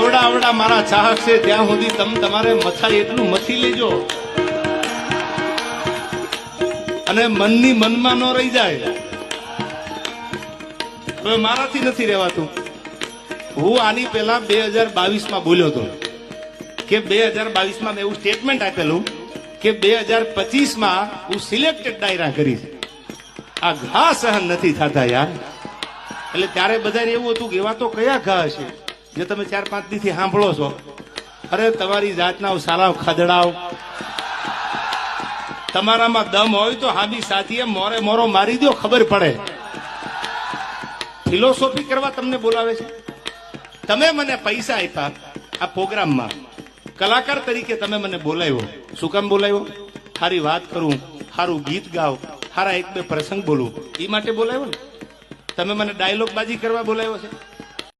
આવડા આવડા મારા ચાહક છે ત્યાં સુધી તમે તમારે મથાય એટલું મથી લેજો અને મનની મનમાં ન રહી જાય. હવે મારાથી નથી રહેવાતું. હું આની પહેલા 2022 બોલ્યો હતો કે 2022 મેં એવું સ્ટેટમેન્ટ આપેલું કે 2025 હું સિલેક્ટેડ ડાયરા કરીશ. આ ઘા સહન નથી થતા યાર. એટલે ત્યારે બધાને એવું હતું કે એવા તો કયા ઘા છે જે તમે 4-5 દીથી સાંભળો છો. અરે તમારી જાતના સાલાવ ખદડાવ, તમારામાં દમ હોય તો હાબી સાથીએ મોરે મોરો મારી દો, ખબર પડે. ફિલોસોફી કરવા તમને બોલાવે છે. તમે મને પૈસા આપ્યા આ પ્રોગ્રામમાં, કલાકાર તરીકે તમે મને બોલાવ્યો. શું કામ બોલાવ્યો? સારી વાત કરું, સારું ગીત ગાવ, સારા 1-2 પ્રસંગ બોલું, એ માટે બોલાવ્યો ને. તમે મને ડાયલોગ બાજી કરવા બોલાવ્યો છે.